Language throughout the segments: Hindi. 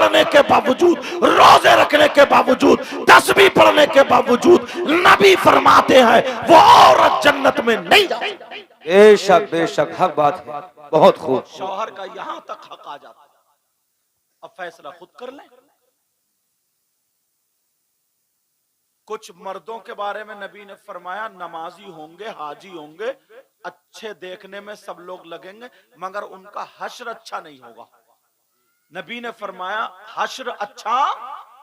पढ़ने के बावजूद, रोजे रखने के बावजूद, तस्बीह पढ़ने के बावजूद नबी फरमाते हैं वो औरत जन्नत में नहीं जाती। बेशक बेशक हक बात है, बहुत खूब। शौहर का यहां तक हक आ जाता है। अब फैसला खुद कर लें। कुछ मर्दों के बारे में नबी ने फरमाया नमाजी होंगे, हाजी होंगे, अच्छे देखने में सब लोग लगेंगे, मगर उनका हश्र अच्छा नहीं होगा। नबी ने फरमाया हश्र अच्छा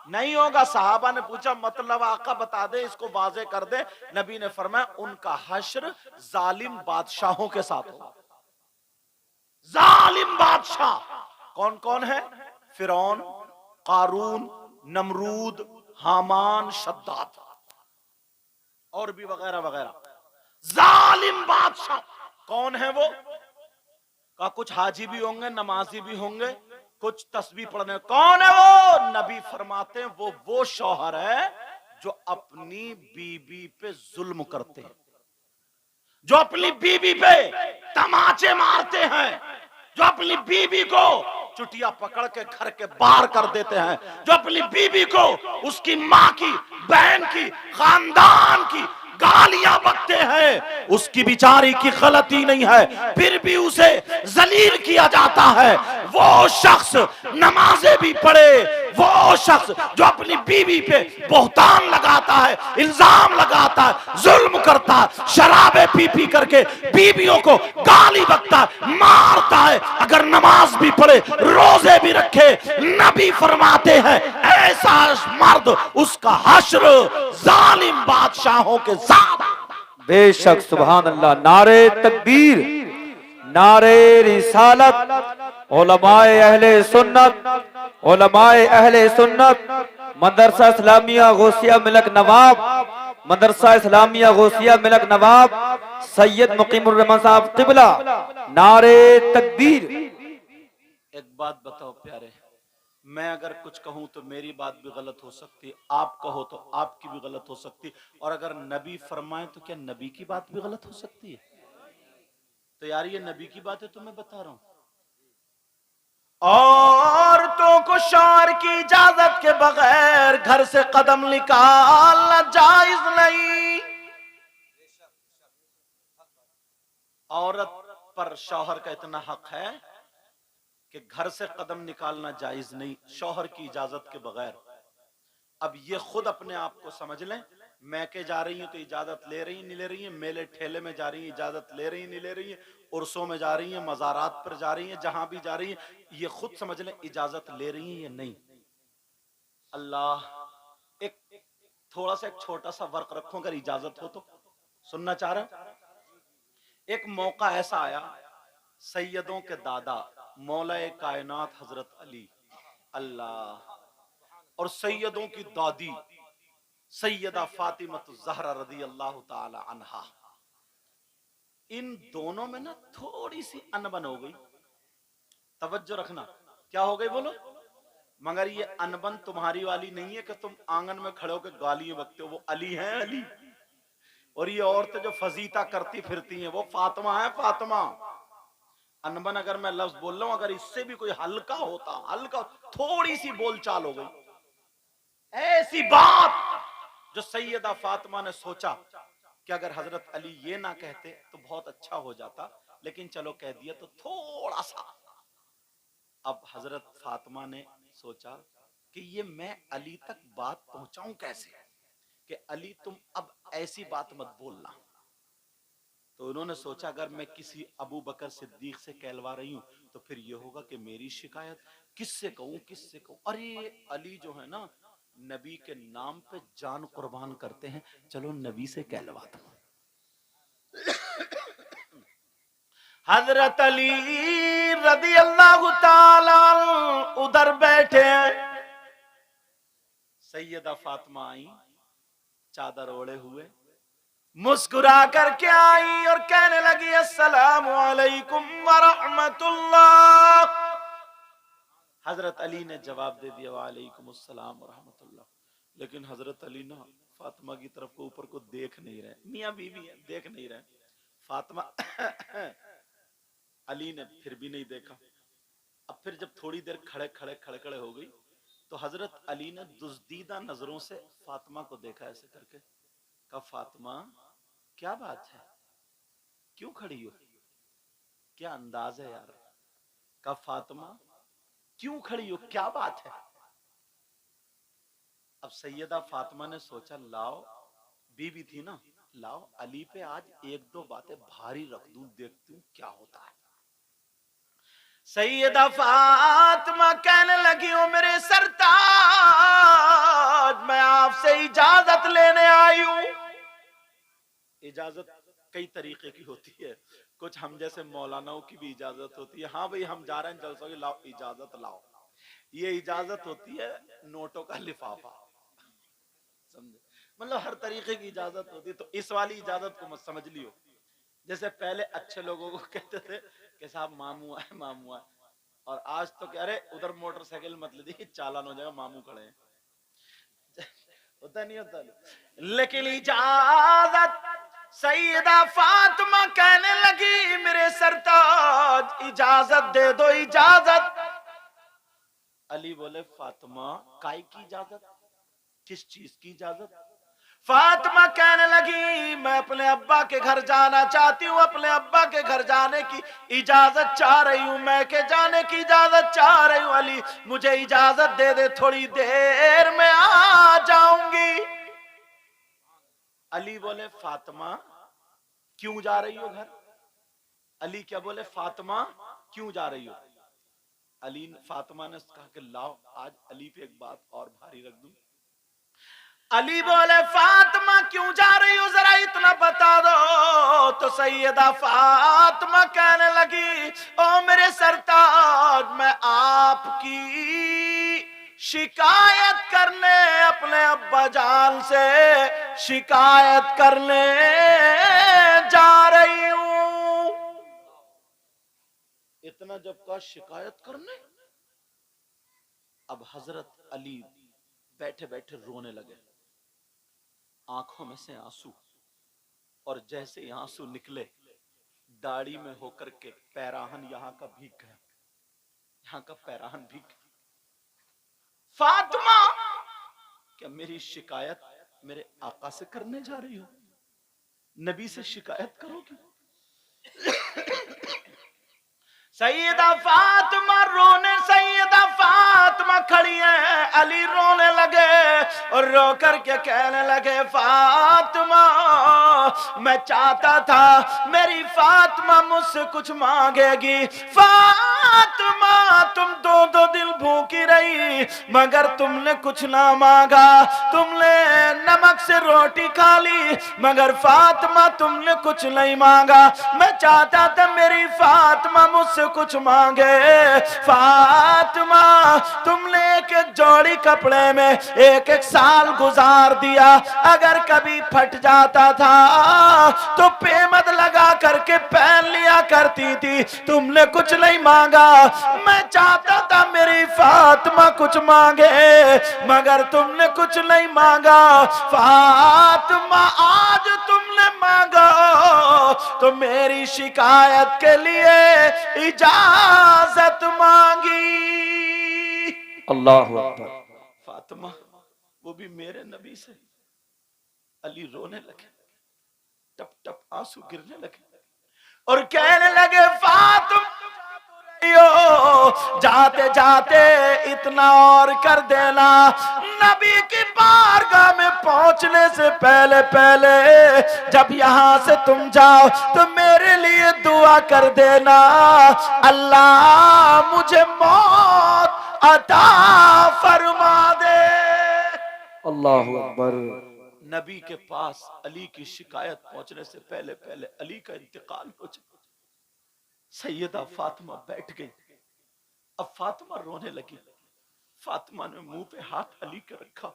नहीं होगा। सहाबा ने पूछा मतलब आका बता दे, इसको वाजे कर दे। नबी ने फरमाया उनका हश्र जालिम बादशाहों के साथ होगा। जालिम बादशाह कौन कौन है? फिरौन, कारून, नमरूद, हामान, शद्दाद और भी वगैरह वगैरह। जालिम बादशाह कौन है वो? का कुछ हाजी भी होंगे, नमाजी भी होंगे, कुछ तस्बीह पढ़ने। कौन है वो? नबी फरमाते हैं वो शौहर है जो अपनी बीबी पे जुल्म करते हैं, जो अपनी बीबी पे तमाचे मारते हैं, जो अपनी बीबी को चुटिया पकड़ के घर के बाहर कर देते हैं, जो अपनी बीबी को उसकी माँ की, बहन की, खानदान की गालियां बकते हैं। उसकी बिचारी की गलती नहीं है, फिर भी उसे जलील किया जाता है। वो शख्स नमाजें भी पढ़े, वो शख्स जो अपनी बीवी पे बोहतान लगाता है, इल्जाम लगाता है, जुल्म करता है, शराबे पी पी करके बीवियों को गाली बकता है, मारता है, अगर नमाज भी पढ़े, रोजे भी रखे, नबी फरमाते हैं ऐसा मर्द उसका हश्र जालिम बादशाहों के साथ। बेशक सुभान अल्लाह। नारे तकबीर, नारे रिसालत, उलमाए अहले सुन्नत, उलमाए अहले सुन्नत, मदरसा इस्लामिया गौसिया मिलक नवाब, मदरसा इस्लामिया गौसिया मिलक नवाब सैयद मुकीमुर रहमान साहब किबला, नारे तकबीर। एक बात बताओ प्यारे, मैं अगर कुछ कहूं तो मेरी बात भी गलत हो सकती है, आप कहो तो आपकी भी गलत हो सकती है, और अगर नबी फरमाए तो क्या नबी की बात भी गलत हो सकती है? तो यार ये नबी की बात है तो मैं बता रहा हूं। औरतों को शौहर की इजाजत के बगैर घर से कदम निकालना जायज नहीं। औरत पर शौहर का इतना हक है कि घर से कदम निकालना जायज नहीं शौहर की इजाजत के बगैर। अब ये खुद अपने आप को समझ लें, मैके जा रही हैं तो इजाजत ले रही नहीं ले रही हैं, मेले ठेले में जा रही हैं इजाजत ले रही नहीं ले रही हैं, उर्सों में जा रही हैं, मज़ारात पर जा रही हैं, जहां भी जा रही हैं, ये खुद समझ लें इजाजत ले रही हैं या नहीं। अल्लाह एक थोड़ा सा एक छोटा सा वर्क रखो, अगर इजाजत हो तो सुनना चाह रहा। एक मौका ऐसा आया, सैयदों के दादा मौलाए कायनात हजरत अली अल्लाह और सैयदों की दादी सैयदा फातिमा ज़हरा रदी अल्लाह ताला अन्हा, इन दोनों में ना थोड़ी सी अनबन हो गई। तवज्जो रखना, क्या हो गई बोलो? मगर ये अनबन तुम्हारी वाली नहीं है कि तुम आंगन में खड़े होकर गालियां बकते हो, वो अली हैं अली। और ये औरतें जो फजीता करती फिरती हैं वो फातिमा है फातिमा। अनबन अगर मैं लफ्ज बोल रहा हूं, अगर इससे भी कोई हल्का होता, हल्का थोड़ी सी बोलचाल हो गई, ऐसी बात जो सैयदा फातिमा ने सोचा कि अगर हजरत अली ये ना कहते तो बहुत अच्छा हो जाता, लेकिन चलो कह दिया तो थोड़ा सा। अब हजरत फातिमा ने सोचा कि ये मैं अली तक बात पहुंचाऊं कैसे, कि अली तुम अब ऐसी बात मत बोलना। तो उन्होंने सोचा अगर मैं किसी अबू बकर सिद्दीक से कहलवा रही हूं तो फिर ये होगा कि मेरी शिकायत किससे कहूं किससे कहूं। अरे अली जो है ना नबी के नाम पे जान कुर्बान करते हैं, चलो नबी से कहलवा दो। हजरत अली रदी अल्लाह ताला उधर बैठे हैं, सैयदा फातिमा आई चादर ओढ़े हुए, मुस्कुरा करके आई और कहने लगी अस्सलामु अलैकुम व रहमतुल्लाह। हजरत अली ने जवाब दे दिया वालेकुम अस्सलाम व रहमतुल्लाह। लेकिन हजरत अली ना फातिमा की तरफ को ऊपर को देख नहीं रहे, मियां बीवी है देख नहीं रहे। फातिमा अली ने फिर भी नहीं देखा। अब फिर जब थोड़ी देर खड़े खड़े हो गई तो हजरत अली ने दुज़दीदा नजरों से फातिमा को देखा ऐसे करके, कहा फातिमा क्या बात है, क्यों खड़ी हो, क्या अंदाज है यार। कहा फातिमा क्यों खड़ी हो, क्या बात है। अब सैयदा फातिमा ने सोचा लाओ, बीवी थी ना, लाओ अली पे आज एक दो बातें भारी रख दूं, देखती हूं क्या होता है। सैयदा फातिमा कहने लगी हो मेरे सरताज, मैं आपसे इजाजत लेने आई हूं। इजाजत कई तरीके की होती है, कुछ हम जैसे मौलानाओं की भी इजाजत होती है, हाँ भाई हम जा रहे हैं जलसों की, लाओ इजाजत लाओ। ये इजाजत होती है नोटों का लिफाफा, समझे, मतलब हर तरीके की इजाजत होती है। तो इस वाली इजाजत को मत समझ लियो। जैसे पहले अच्छे लोगों को कहते थे कि साहब मामू आए मामू आए, और आज तो कह रहे उधर मोटरसाइकिल मत ले दी चालान हो जाएगा, मामू खड़े हैं। होता नहीं होता, लेकिन इजाजत सैयदा फातिमा कहने लगी मेरे सरताज इजाजत दे दो, इजाजत। अली बोले फातिमा काय की इजाजत, किस चीज की इजाजत। फातिमा कहने लगी मैं अपने अब्बा के घर जाना चाहती हूँ, अपने अब्बा के घर जाने की इजाजत चाह रही हूँ, मैं के जाने की इजाजत चाह रही हूँ। अली मुझे इजाजत दे दे, थोड़ी देर में आ जाऊंगी। अली बोले फातिमा क्यों जा रही हो घर। अली क्या बोले फातिमा क्यों जा रही हो। अली फातिमा ने कहा कि लाओ आज अली पे एक बात और भारी रख दूं। अली बोले फातिमा क्यों जा रही हो जरा इतना बता दो। तो सैयदा फातिमा कहने लगी ओ मेरे सरताज मैं आपकी शिकायत करने अपने अब्बा जान से शिकायत करने जा रही हूं। इतना जब कहा शिकायत करने, अब हजरत अली बैठे बैठे रोने लगे, आंखों में से आंसू, और जैसे ही आंसू निकले दाढ़ी में होकर के पैराहन यहां का भीग गया, यहां का पैराहन भीग गया। फातिमा क्या मेरी शिकायत मेरे आका से करने जा रही हो, नबी से शिकायत करोगी। सैयदा फातिमा रोने, सैयदा फातिमा खड़ी है, अली रोने लगे और रो करके कहने लगे फातिमा मैं चाहता था मेरी फातिमा मुझसे कुछ मांगेगी। फातिमा तुम दो दो दिन भूखी रही मगर तुमने कुछ ना मांगा, तुमने नमक से रोटी खा ली मगर फातिमा तुमने कुछ नहीं मांगा। मैं चाहता था मेरी फातिमा मुझसे कुछ मांगे। फातिमा तुमने एक एक जोड़ी कपड़े में एक एक साल गुजार दिया, अगर कभी फट जाता था तो पेमद लगा करके पहन लिया करती थी, तुमने कुछ नहीं मांगा। मैं चाहता था मेरी फातिमा कुछ मांगे मगर तुमने कुछ नहीं मांगा। फातिमा आज तुमने मांगा तो मेरी शिकायत के लिए इजाजत मांगी। अल्लाह अकबर। फातिमा वो भी मेरे नबी से। अली रोने लगे, टप टप आंसू गिरने लगे और कहने लगे फातिमा जाते जाते इतना और कर देना, नबी की बारगाह में पहुंचने से पहले पहले जब यहां से तुम जाओ तो मेरे लिए दुआ कर देना, अल्लाह मुझे मौत अता फरमा दे। अल्लाह अकबर। नबी के पास अली की शिकायत पहुंचने से पहले पहले अली का इंतकाल हो जाए। सैयदा फातिमा बैठ गई, अब फातिमा रोने लगी। फातिमा ने मुंह पे हाथ अली के रखा,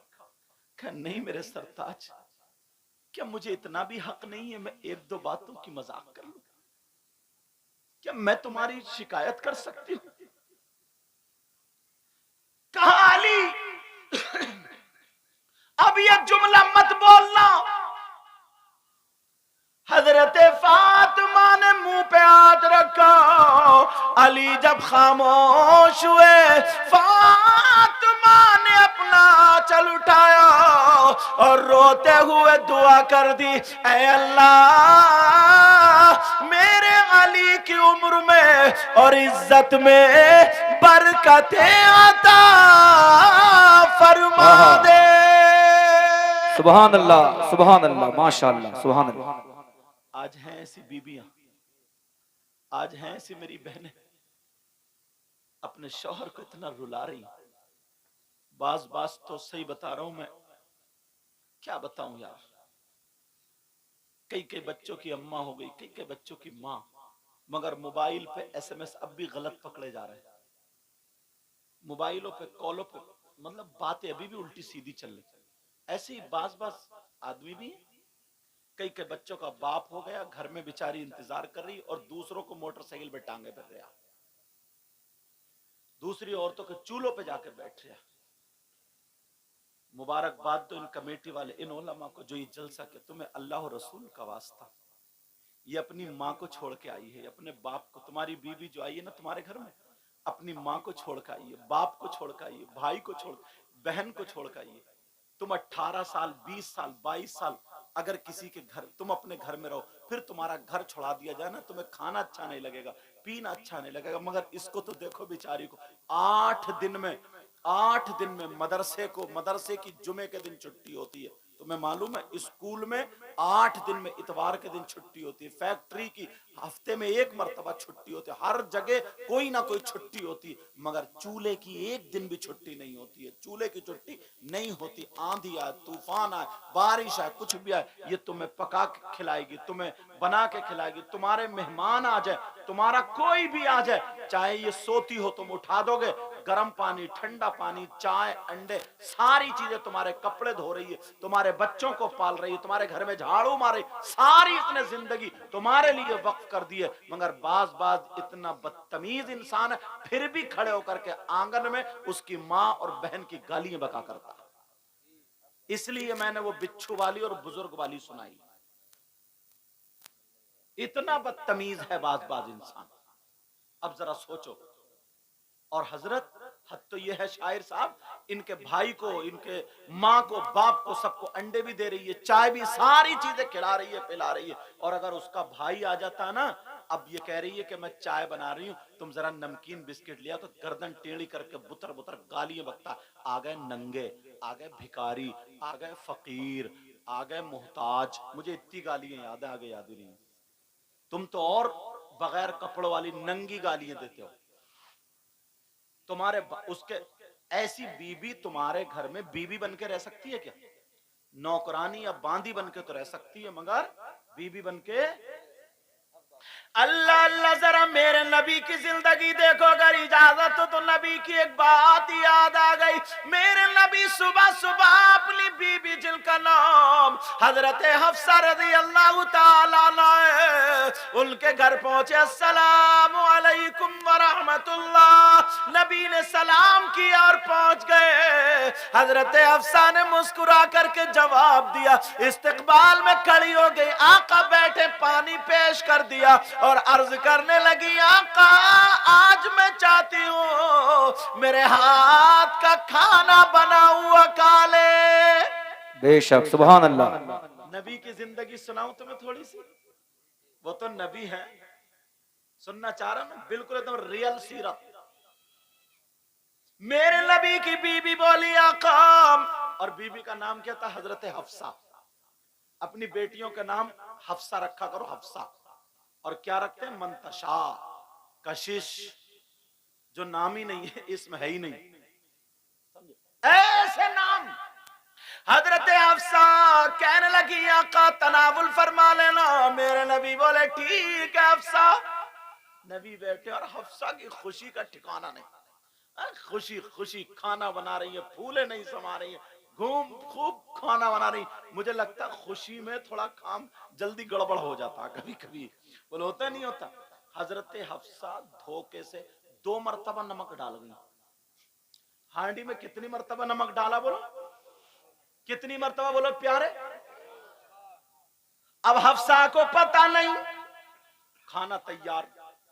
कहा नहीं मेरे सरताज, क्या मुझे इतना भी हक नहीं है मैं एक दो बातों की मजाक कर लूं, क्या मैं तुम्हारी शिकायत कर सकती हूं। कहा अली अब ये जुमला मत बोलना। हजरत फातिमा ने मुंह पे हाथ रखा, अली जब खामोश हुए फातिमा ने आंचल उठाया और रोते हुए दुआ कर दी, ऐ अल्लाह मेरे अली की उम्र में और इज्जत में बरकतें अता फरमा दे। सुभान अल्लाह, सुभान अल्लाह, माशाअल्लाह, सुभान अल्लाह। आज हैं ऐसी बीबियां, आज हैं ऐसी मेरी बहनें अपने शौहर को इतना रुला रही। बाज बाज तो सही बता रहा हूं मैं, क्या बताऊं यार। कई कई बच्चों की अम्मा हो गई, कई कई बच्चों की माँ, मगर मोबाइल पे एसएमएस अब भी गलत पकड़े जा रहे हैं। मोबाइलों पे कॉलों पे मतलब बातें अभी भी उल्टी सीधी चल रही। ऐसे ही बाज बाज आदमी भी है। कई कई बच्चों का बाप हो गया, घर में बेचारी इंतजार कर रही और दूसरों को मोटरसाइकिल पे टांगे पर रहा, दूसरी औरतों के चूल्हों पे जाकर बैठ रहा। मुबारकबाद तो इन कमेटी वाले, इन उलमा को जो ये जलसा के, तुम्हें अल्लाह और रसूल का वास्ता, ये अपनी माँ को छोड़ के आई है, अपने बाप को। तुम्हारी बीवी जो आई है ना तुम्हारे घर में, अपनी माँ को छोड़ के आई है, बाप को छोड़ के आई है, भाई को छोड़, बहन को छोड़ के आई है। तुम 18 साल 20 साल 22 साल अगर किसी के घर, तुम अपने घर में रहो, फिर तुम्हारा घर छोड़ा दिया जाए ना, तुम्हें खाना अच्छा नहीं लगेगा, पीना अच्छा नहीं लगेगा। मगर इसको तो देखो बेचारी को, 8 दिन में मदरसे की जुमे के दिन छुट्टी होती है। तुम्हें मालूम है स्कूल में 8 दिन में इतवार के दिन छुट्टी होती है, फैक्ट्री की हफ्ते में 1 मरतबा छुट्टी होती है, हर जगह कोई ना कोई छुट्टी होती है। मगर चूल्हे की 1 दिन भी छुट्टी नहीं होती है, चूल्हे की छुट्टी नहीं होती। आंधी आए, तूफान आए, बारिश आए, कुछ भी आए, ये तुम्हें पका के खिलाएगी, तुम्हें बना के खिलाएगी। तुम्हारे मेहमान आ जाए, तुम्हारा कोई भी आ जाए, चाहे ये सोती हो तुम उठा दोगे, गर्म पानी, ठंडा पानी, चाय, अंडे, सारी चीजें, तुम्हारे कपड़े धो रही है, तुम्हारे बच्चों को पाल रही है, तुम्हारे घर में झाड़ू मार रही, सारी इसने जिंदगी तुम्हारे लिए वक्फ कर दी है। मगर बाज बाज इतना बदतमीज इंसान है, फिर भी खड़े होकर के आंगन में उसकी माँ और बहन की गालियां बका करता है। इसलिए मैंने वो बिच्छू वाली और बुजुर्ग वाली सुनाई। इतना बदतमीज है बाज बाज इंसान। अब जरा सोचो। और हजरत हद तो यह है शायर साहब, इनके भाई को, इनके माँ को, बाप को, सबको अंडे भी दे रही है, चाय भी, सारी चीजें खिला रही है, पिला रही है। और अगर उसका भाई आ जाता ना, अब ये कह रही है कि मैं चाय बना रही हूं, तुम जरा नमकीन बिस्किट लिया, तो गर्दन टेढ़ी करके बुतर बुतर गालियां बकता। आ गए नंगे, आ गए भिखारी, आ गए फकीर, आ गए मोहताज। मुझे इतनी गालियां याद है, आगे याद ही नहीं। तुम तो और बगैर कपड़ों वाली नंगी गालियां देते हो। तुम्हारे उसके ऐसी बीबी तुम्हारे घर में बीबी बन के रह सकती है क्या? नौकरानी या बांदी बन के तो रह सकती है, मगर बीबी बन के। अल्लाह अल्लाह, जरा मेरे नबी की जिंदगी देखो, अगर इजाजत हो तो नबी की एक बात याद आ गई। मेरे नबी सुबह सुबह अपनी बीबी जिनका नाम हजरत हफ्सा रज़ी अल्लाह ताला अन्हा, उनके घर पहुंचे। अस्सलाम वालेकुम व रहमतुल्लाह, नबी ने सलाम किया और पहुंच गए। हजरत हफ्सा ने मुस्कुरा करके जवाब दिया, इस्तकबाल में खड़ी हो गई। आका बैठे, पानी पेश कर दिया और अर्ज करने लगी, आका आज मैं चाहती हूँ मेरे हाथ का खाना बना हुआ खा ले। बेशक, सुभान अल्लाह। नबी की जिंदगी सुनाऊं तुम्हें थोड़ी सी? वो तो नबी है, सुनना चाह रहा ना, बिल्कुल एकदम रियल सीरत। मेरे नबी की बीबी बोली, आका, और बीबी का नाम क्या था? हजरत हफ्सा। अपनी बेटियों का नाम हफ्सा रखा करो, हफ्सा। और क्या रखते हैं? मंतशा, कशिश, जो नाम ही नहीं है, इसमें है ही नहीं, ऐसे नाम। हजरत हफ्सा कहने लगी, आका तनावुल फरमा लेना। मेरे नबी बोले, ठीक है हफ्सा। नबी बैठे और हफ्सा की खुशी का ठिकाना नहीं। खुशी खुशी खाना बना रही है, फूले नहीं समा रही है, खूब खाना बना रही। मुझे लगता खुशी में थोड़ा काम जल्दी गड़बड़ हो जाता कभी कभी, बोले होता नहीं होता। हजरत हफ्सा धोखे से 2 मरतबा नमक डाल गई हांडी में। कितनी मरतबा नमक डाला बोलो? कितनी मरतबा बोलो प्यारे? अब हफ्सा को पता नहीं, खाना तैयार।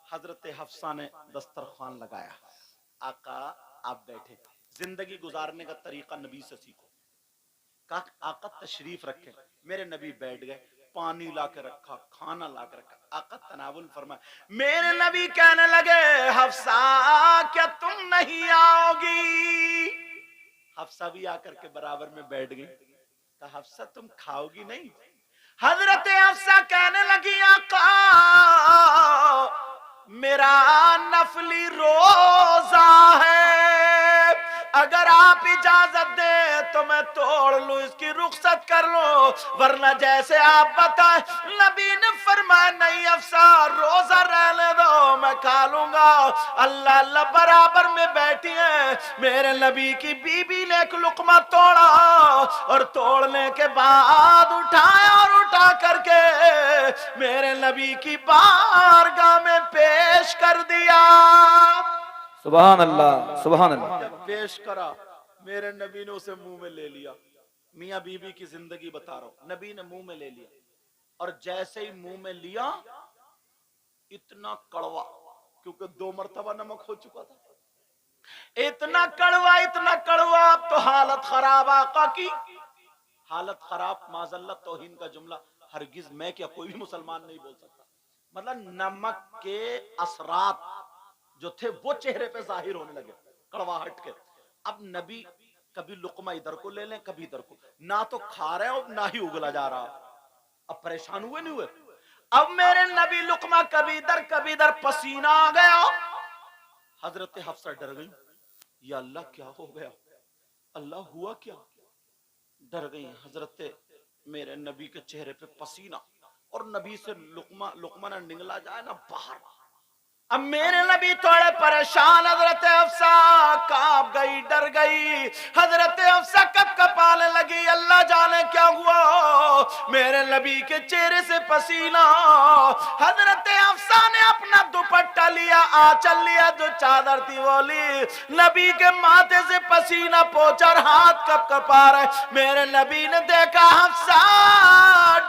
हजरत हफ्सा ने दस्तरखान लगाया। आका आप बैठे। जिंदगी गुजारने का तरीका नबी से सीखो। आका तशरीफ रखे। मेरे नबी बैठ गए, पानी ला के रखा, खाना ला के रखा, आका तनावुल फरमाए। मेरे नबी कहने लगे, हफ्सा क्या तुम नहीं आओगी? हफ्सा भी आकर के बराबर में बैठ गई। कहा, हफ्सा तुम खाओगी नहीं? हजरत हफ्सा कहने लगी, आका मेरा नफली रोजा है, अगर आप इजाजत दे तो मैं तोड़ लूं, इसकी रुखसत कर लो, वरना जैसे आप बताएं। नबी ने फरमाया, नहीं अफसा, रोजा रहने दो, मैं खा लूंगा। अल्लाह अल्लाह बराबर में बैठी है। मेरे नबी की बीबी ने एक लुकमा तोड़ा और तोड़ने के बाद उठाया और उठा करके मेरे नबी की बारगाह में पेश कर दिया। सुभान अल्लाह, सुभान अल्लाह। जब पेश करा, मेरे नबी ने उसे मुंह में ले लिया। मियां बीबी की जिंदगी बता रहा हूं, नबी ने मुंह में ले लिया और जैसे ही मुंह में लिया, इतना कड़वा, क्योंकि 2 मरतबा नमक हो चुका था, इतना कड़वा, इतना कड़वा। अब तो हालत खराब, आका की हालत खराब। माजल्ला तौहीन का जुमला हरगिज मैं क्या कोई भी मुसलमान नहीं बोल सकता। मतलब नमक के असरात जो थे वो चेहरे पे जाहिर होने लगे, कड़वाहट के। अब नबी कभी लुकमा इधर को ले लें, कभी इधर को, ना तो खा रहे हो ना ही उगला जा रहा। अब परेशान हुए नहीं हुए? अब मेरे नबी लुकमा कभी इधर, पसीना आ गया। हजरत हफ्सा डर गई, या अल्लाह क्या हो गया, अल्लाह हुआ क्या? डर गई। हजरत मेरे नबी के चेहरे पे पसीना, और नबी से लुकमा ना निगला जाए ना बाहर। अब मेरे नबी थोड़े परेशान, हजरत हफ्सा कांप गई, डर गई। हजरत हफ्सा कपाने लगी, अल्लाह जाने क्या हुआ, मेरे नबी के चेहरे से पसीना। हजरत हफ्सा ने अपना दुपट्टा लिया, आंचल लिया, जो चादर थी वो ली, नबी के माथे से पसीना पोंछा और हाथ कपा रहे। मेरे नबी ने देखा, हफ्सा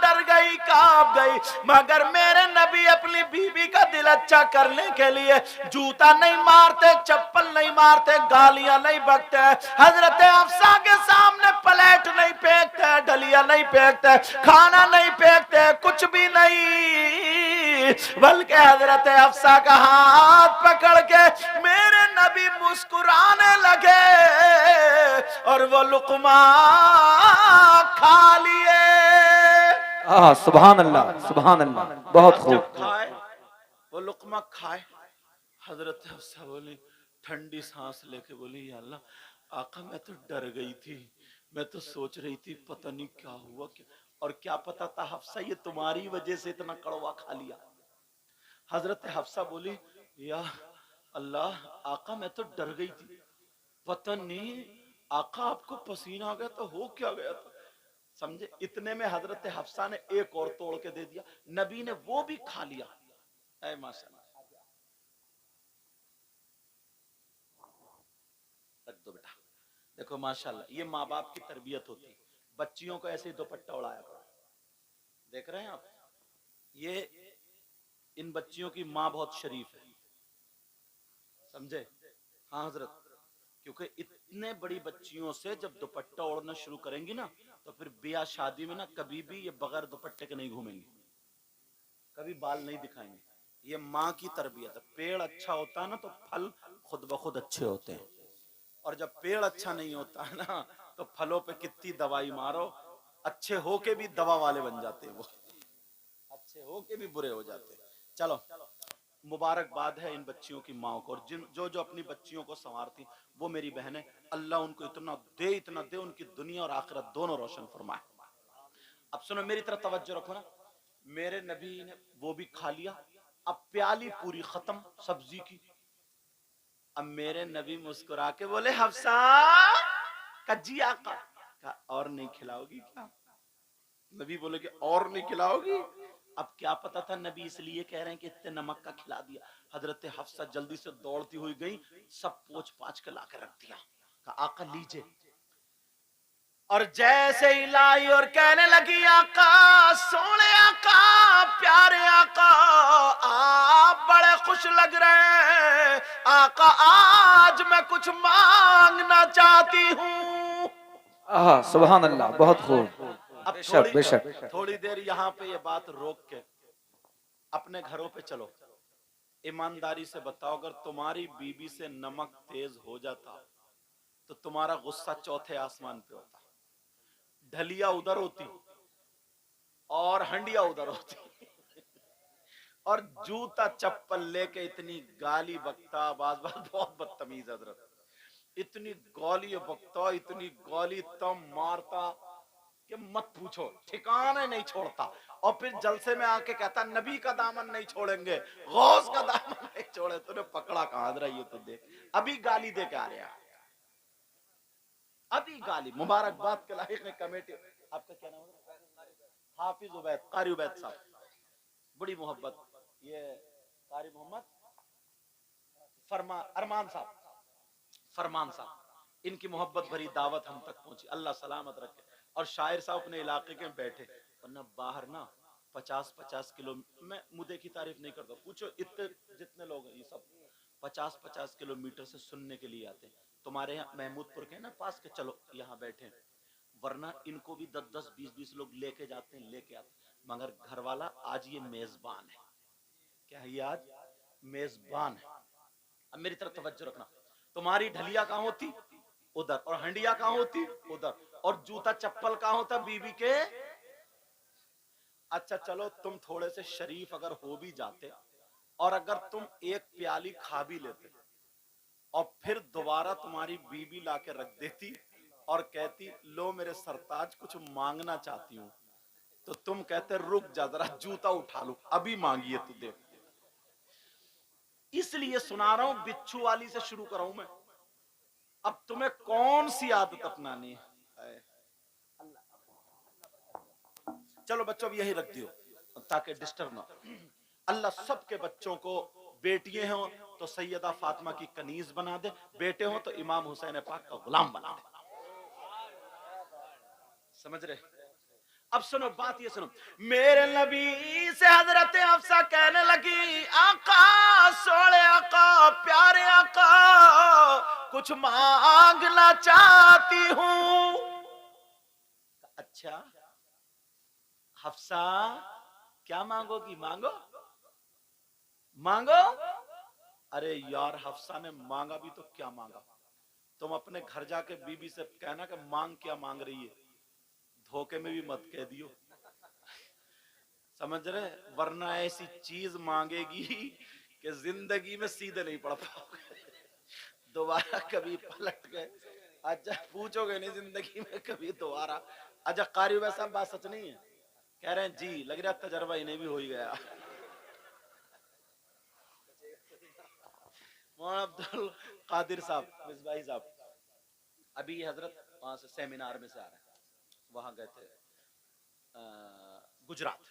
डर गई, कांप गई, मगर मेरे नबी अपनी बीबी का दिल अच्छा करने के लिए जूता नहीं मारते, चप्पल नहीं मारते, गालियां नहीं बकते, हजरत हफ्सा के सामने प्लेट नहीं फेंकते, डलिया नहीं फेंकते, खाना नहीं फेंकते, कुछ भी नहीं, बल्कि हजरत हफ्सा का हाथ पकड़ के मेरे नबी मुस्कुराने लगे और वो लुकमा खा लिए। सुभान अल्लाह, सुभान अल्लाह, बहुत खूब। खाए वो लुकमा खाए, हजरत हफ्सा बोली, ठंडी सांस लेके बोली, या अल्लाह आका मैं तो डर गई थी, मैं तो सोच रही थी पता नहीं क्या हुआ, क्या और क्या पता था हफ्सा ये तुम्हारी वजह से इतना कड़वा खा लिया। हजरत हफ्सा बोली, या अल्लाह आका मैं तो डर गई थी, पता नहीं आका आपको पसीना आ गया तो हो क्या गया था। समझे? इतने में हजरत हफ्सा ने एक और तोड़ के दे दिया, नबी ने वो भी खा लिया। ऐ माशाअल्लाह, रख दो बेटा। देखो माशाअल्लाह, ये माँ बाप की तरबियत होती है, बच्चियों को ऐसे ही दुपट्टा उड़ाया करो। देख रहे हैं आप, ये इन बच्चियों की माँ बहुत शरीफ है, समझे? हाँ हजरत, क्योंकि इतने बड़ी बच्चियों से जब दुपट्टा ओढ़ना शुरू करेंगी ना, तो फिर ब्याह शादी में ना कभी भी ये बगैर दुपट्टे के नहीं घूमेंगे, कभी बाल नहीं दिखाएंगे। ये माँ की तरबियत है। पेड़ अच्छा होता है ना तो फल खुद ब खुद अच्छे होते हैं, और जब पेड़ अच्छा नहीं होता है ना तो फलों पे कितनी दवाई मारो, अच्छे होके भी दवा वाले बन जाते हैं, वो अच्छे होके भी बुरे हो जाते हैं। चलो, मुबारकबाद है इन बच्चियों की माओ को, और जिन जो अपनी बच्चियों को संवारती वो मेरी बहनें, अल्लाह उनको इतना दे, उनकी दुनिया और आखिरत दोनों रोशन फरमाए। अब सुनो, मेरी तरफ तवज्जो रखो ना। मेरे नबी ने वो भी खा लिया, अब प्याली पूरी खत्म सब्जी की। अब मेरे नबी मुस्कुरा के बोले, हफ्सा कज्जी आका का और नहीं खिलाओगी क्या? नबी बोले कि और नहीं खिलाओगी? अब क्या पता था नबी इसलिए कह रहे हैं कि इतने नमक का खिला दिया। हजरत हफ्सा जल्दी से दौड़ती हुई गई, सब पोंछ पाछ के ला रख दिया, कहा आका लीजिए। और जैसे ही लाई और कहने लगी, आका सोने आका, प्यारे आका, आप बड़े खुश लग रहे हैं, आका आज मैं कुछ मांगना चाहती हूँ। सुभान अल्लाह, बहुत खूब। अब बेशक बेशक। थोड़ी देर यहाँ पे ये बात रोक के अपने घरों पे चलो, ईमानदारी से बताओ, अगर तुम्हारी बीबी से नमक तेज हो जाता तो तुम्हारा गुस्सा चौथे आसमान पे होता। ढलिया उधर होती और हंडिया उधर होती और जूता चप्पल लेके इतनी गाली बकता, बाज बाज बहुत बदतमीज हजरत, इतनी गाली बकता, इतनी गाली तम मारता कि मत पूछो, ठिकाने नहीं छोड़ता। और फिर जलसे में आके कहता नबी का दामन नहीं छोड़ेंगे, गौस का दामन नहीं छोड़े। तूने पकड़ा कहां रही है? तो देख, अभी गाली दे के आ रहा है, अभी गाली। मुबारकबाद के लायक है कमेटी। आपका क्या नाम है? हाफिज उबैद, कारी उबैद साहब, बड़ी मोहब्बत। ये कारी मोहम्मद अरमान साहब, फरमान साहब, इनकी मोहब्बत भरी दावत हम तक पहुंची, अल्लाह सलामत रखे। और शायर साहब अपने इलाके के बैठे, वरना बाहर ना 50-50 किलो, मैं मुद्दे की तारीफ नहीं करता, पूछो इतने जितने लोग हैं ये सब 50-50 किलोमीटर से सुनने के लिए आते हैं। तुम्हारे यहाँ महमूदपुर के ना पास के, चलो यहाँ बैठे, वरना इनको भी 10-10, 20-20 लोग लेके जाते हैं, लेके आते हैं। मगर घर वाला आज ये मेजबान है। क्या है ये? आज मेजबान है। अब मेरी तरफ तवज्जो रखना, तुम्हारी ढलिया कहां होती? उधर। और हंडिया कहां होती? उधर। और जूता चप्पल कहां होता बीबी के? अच्छा चलो, तुम थोड़े से शरीफ अगर हो भी जाते और अगर तुम एक प्याली खा भी लेते और फिर दोबारा तुम्हारी बीबी लाके रख देती और कहती लो मेरे सरताज कुछ मांगना चाहती हूं, तो तुम कहते रुक जा जरा जूता उठा लू, अभी मांगिए तू देख। इसलिए सुना रहा हूं, बिच्छू वाली से शुरू कराऊं मैं। अब तुम्हें कौन सी आदत अपनानी है? चलो बच्चों, अब यही रख दियो ताकि डिस्टर्ब ना। अल्लाह सबके बच्चों को, बेटियां हो तो सैयदा फातिमा की कनीज बना दे, बेटे हो तो इमाम हुसैन पाक का गुलाम बना दे। समझ रहे? अब सुनो बात, ये सुनो, मेरे नबी से हजरत हफ्सा कहने लगी आका, सोने आका, प्यारे आका, कुछ मांगना चाहती हूं। अच्छा हफ्सा, क्या मांगोगी? मांगो मांगो। अरे यार, हफ्सा ने मांगा भी तो क्या मांगा? तुम अपने घर जाके बीबी से कहना कि मांग क्या मांग रही है, धोखे में भी मत कह दियो। समझ रहे? वरना ऐसी चीज मांगेगी कि जिंदगी में सीधे नहीं पड़ पाओगे, दोबारा कभी पलट गए। अच्छा पूछोगे नहीं जिंदगी में कभी दोबारा। अच्छा कारी वैसा बात सच नहीं है? कह रहे हैं जी, लग रहा तजर्बा इन्हें भी हो ही गया। मौलाना अब्दुल कादिर साहब, मिसबाही साहब, अभी हजरत वहां से सेमिनार में से आ रहे हैं, वहां गए थे गुजरात,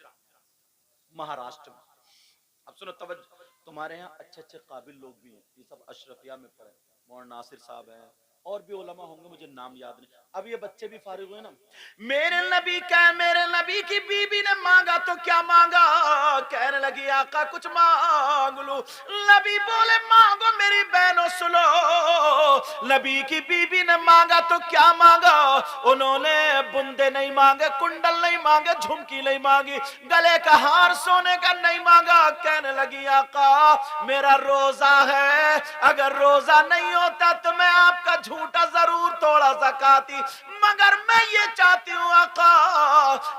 महाराष्ट्र में। अब सुनो तवज्जो, तुम्हारे यहाँ अच्छे अच्छे काबिल लोग भी हैं, ये सब अशरफिया में पढ़े, मौलाना नासिर साहब हैं, और भी उलमा होंगे, मुझे नाम याद नहीं। अब ये बच्चे भी फारिग हुए ना। मेरे नबी क्या, मेरे नबी की बीबी ने मांगा तो क्या मांगा? कहने लगी आका कुछ मांग लो। नबी बोले मांगो मेरी बहनों सुनो, नबी की बीबी ने मांगा तो क्या मांगा? उन्होंने बुंदे नहीं मांगे, कुंडल नहीं मांगे, झुमकी नहीं मांगी, गले का हार सोने का नहीं मांगा। कहने लगी आका मेरा रोजा है, अगर रोजा नहीं होता तो मैं आपका झूठा जरूर थोड़ा सा खाती, मगर मैं ये चाहती हूँ आका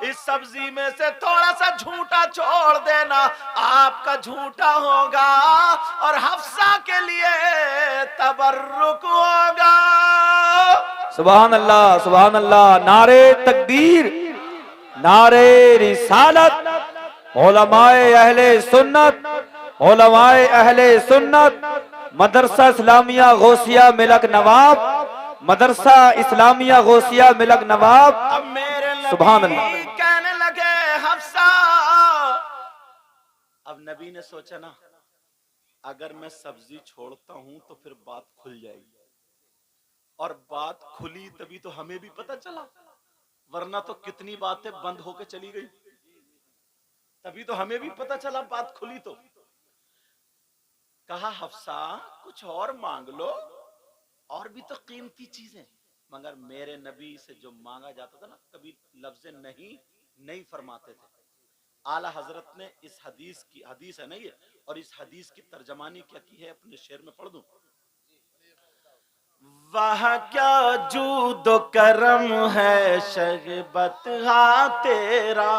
इस सब्जी में से थोड़ा सा झूठा छोड़ देना, आपका झूठा होगा और हफ्सा के लिए तबर्रुक होगा। सुभान अल्लाह, सुभान अल्लाह। नारे तकबीर, नारे रिसालत, उलमाए अहले सुन्नत, उलमाए अहले सुन्नत, मदरसा इस्लामिया गौसिया मिलक नवाब, मदरसा इस्लामिया गौसिया मिलक नवाब। अब मेरे सुभान नबी अल्लाह। कहने लगे हफ्सा, अब नबी ने सोचा ना अगर मैं सब्जी छोड़ता हूं तो फिर बात खुल जाएगी, और बात खुली तभी तो हमें भी पता चला, वरना तो कितनी बातें बंद होकर चली गई, तभी तो हमें भी पता चला बात खुली। तो कहा हफ्सा कुछ और मांग लो, और भी तो कीमती चीजें मगर मेरे नबी से जो मांगा जाता था ना, कभी लफ्ज नहीं नहीं फरमाते थे। आला हजरत ने इस हदीस है ना ये, और इस हदीस की तर्जमानी क्या की है, अपने शेर में पढ़ दूं। वाह क्या जूदो करम है शरबत हा तेरा।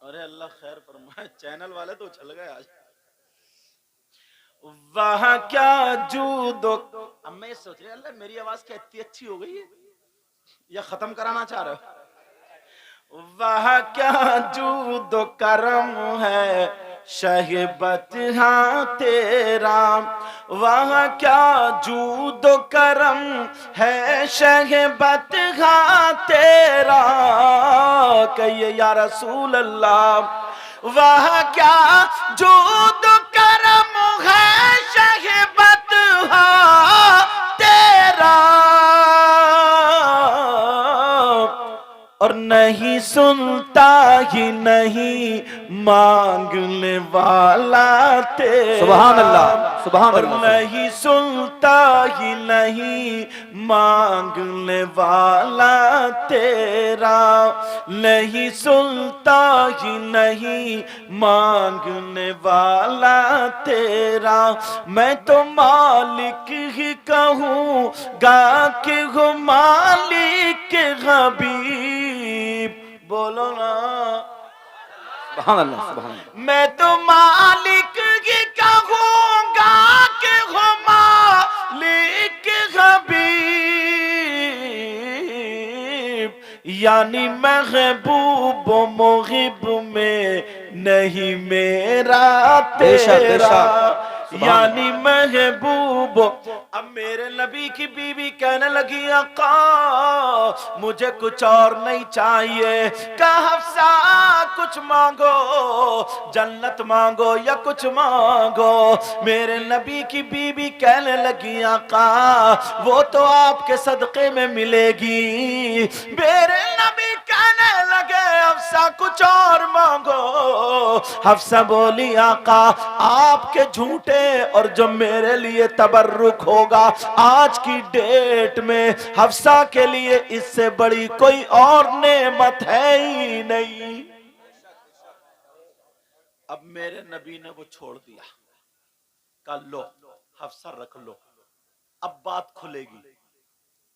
अरे अल्लाह खैर फरमाए, चैनल वाले तो उछल गए आज। वाह क्या जूदो, अब मैं सोच रही अल्लाह मेरी आवाज क्या इतनी अच्छी हो गई है, या खत्म कराना चाह रहे हो? वाह क्या जूदो करम है शहबत हाँ तेरा। वाह क्या जूदो करम है शहबत हाँ तेरा। कहिए या रसूल अल्लाह। वाह क्या जूदो करम है शहबत हाँ तेरा। और नहीं सुनता ही नहीं मांगने वाला सुभान तेरा। अल्लाह, सुभान और अल्लाह। नहीं सुनता ही नहीं मांगने वाला तेरा। नहीं सुनता ही नहीं मांगने वाला तेरा। मैं तो मालिक ही कहूँगा कि हो मालिक हबीब। बोलो ना, सुभान अल्लाह, सुभान अल्लाह। मैं तो मालिक ही कहूँगा कि हो मालिक हबीब। यानी महबूब मुहिब में नहीं मेरा बेशक तेरा। बेशक, सुभान यानी अल्लाह। महबूब। अब मेरे नबी की बीवी कहने लगी आका मुझे कुछ और नहीं चाहिए। कहा हफ्सा कुछ मांगो, जन्नत मांगो या कुछ मांगो। मेरे नबी की बीवी कहने लगी आका वो तो आपके सदके में मिलेगी। मेरे नबी कहने लगे हफ्सा कुछ और मांगो। हफ्सा बोली आका आपके झूठे और जो मेरे लिए तबर्रुक होगा आज की डेट में हफ्सा के लिए इससे बड़ी कोई और नेमत है ही नहीं। अब मेरे नबी ने वो छोड़ दिया, कहा लो हफ्सा रख लो, अब बात खुलेगी।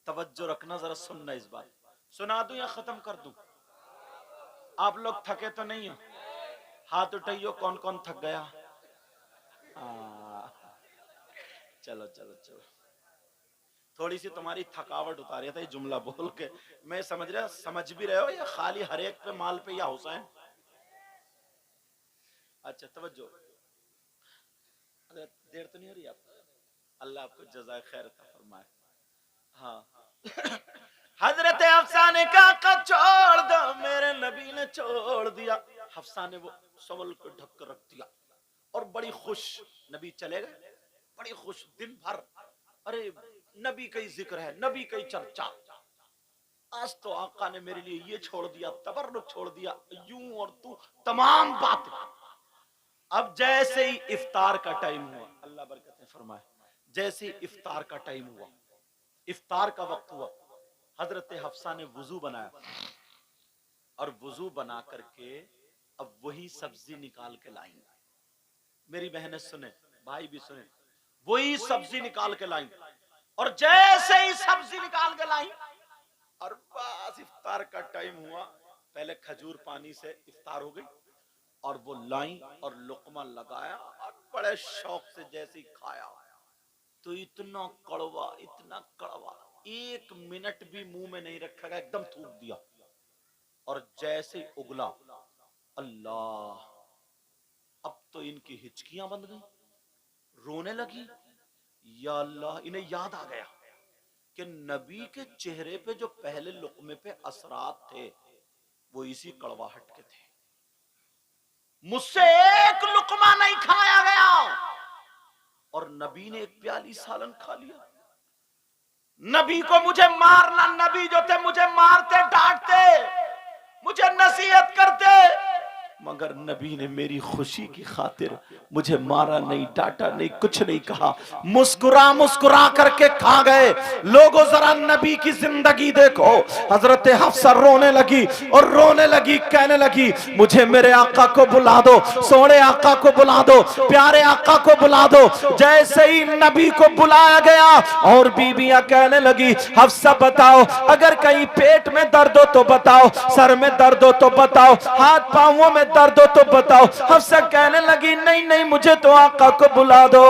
तवज्जो रखना, जरा सुनना इस बात। सुना दूं या खत्म कर दूं? आप लोग थके तो नहीं हो? हाथ उठाइयो कौन कौन थक गया। चलो चलो चलो, थोड़ी सी तुम्हारी थकावट उतारी था ये जुमला बोल के। मैं समझ रहा, समझ भी रहे हो या खाली हर एक पे माल पे या हुसैन। अच्छा तवज्जो, देर तो नहीं हो रही आप? अल्लाह आपको जज़ाए खैर अता फरमाए। हाँ हजरत हफ्सा ने कहा छोड़ दो, मेरे नबी ने छोड़ दिया। हफ्सा ने वो सवल को ढक कर रख दिया और बड़ी खुश नबी चले गए। बड़ी खुश दिन भर, अरे नबी का ही जिक्र है, नबी का ही चर्चा। आज तो आका ने मेरे लिए ये छोड़ दिया, तबर्रुक छोड़ दिया, यूं और तू तमाम बात। अब जैसे ही इफ्तार का टाइम हुआ, अल्लाह बरकतें फरमाए, जैसे ही इफ्तार का टाइम हुआ, इफ्तार का वक्त हुआ, हजरत हफ्सा ने वुजू बनाया और वुजू बना करके अब वही सब्जी निकाल के लाई। मेरी बहनें सुने, भाई भी सुने, वही सब्जी निकाल के लाई। और जैसे ही सब्जी निकाल के लाई और बस इफ्तार का टाइम हुआ, पहले खजूर पानी से इफ्तार हो गई और वो लाई और लुकमा लगाया और बड़े शौक से जैसे ही खाया तो इतना कड़वा, एक मिनट भी मुंह में नहीं रखा गया, एकदम थूक दिया। और जैसे ही उगला, अल्लाह, अब तो इनकी हिचकियां बंद गई, रोने लगी। या अल्लाह, इन्हें याद आ गया कि नबी के चेहरे पे जो पहले लुकमे पे असरात थे वो इसी कड़वाहट के थे। मुझसे एक लुकमा नहीं खाया गया और नबी ने एक प्याली सालन खा लिया। नबी को मुझे मारना, नबी जो थे मुझे मारते, डांटते, मुझे नसीहत करते, मगर नबी ने मेरी खुशी की खातिर मुझे मारा नहीं, डांटा नहीं, कुछ नहीं कहा। मुस्कुरा मुस्कुरा करके खा गए। लोगों जरा नबी की जिंदगी देखो। हजरत हफ्सा रोने लगी और रोने लगी, कहने लगी मुझे मेरे आका को बुला दो, सोने आका को बुला दो, प्यारे आका को बुला दो। जैसे ही नबी को बुलाया गया और बीबियां कहने लगी हफ्सा बताओ, अगर कहीं पेट में दर्द हो तो बताओ, सर में दर्द हो तो बताओ, हाथ पांवों में दर्द हो तो बताओ। हफ्सा कहने लगी नहीं नहीं, मुझे तो आका को बुला दो,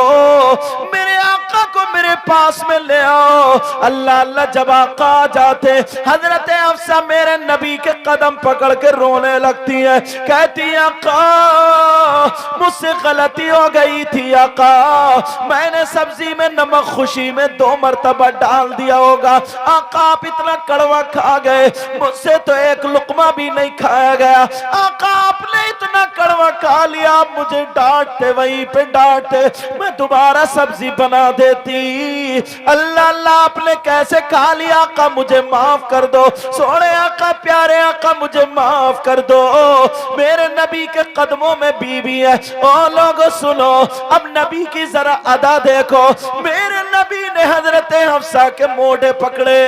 मेरे आका को मेरे पास में ले आओ। अल्लाह अल्लाह जब आका आ जाते, हजरत हफ्सा मेरे नबी के कदम पकड़ के रोने लगती है, कहती है आका मुझसे गलती हो गई थी आका, मैंने सब्जी में नमक खुशी में 2 मरतबा डाल दिया होगा। आका आप इतना कड़वा खा गए, मुझसे तो एक लुकमा भी नहीं खाया गया। आका आपने इतना कड़वा खा लिया, आप मुझे डांटते, वहीं पे डांटते, मैं दोबारा सब्जी बना देती। अल्लाह अल्लाह आपने कैसे खा लिया आका, मुझे माफ कर दो, सोने आका प्यारे आका मुझे माफ कर दो। मेरे नबी के कदमों में बीबी है। ओ लोगों सुनो, अब नबी की जरा अदा देखो। मेरे नबी ने हजरत हफ्सा के मोढ़े पकड़े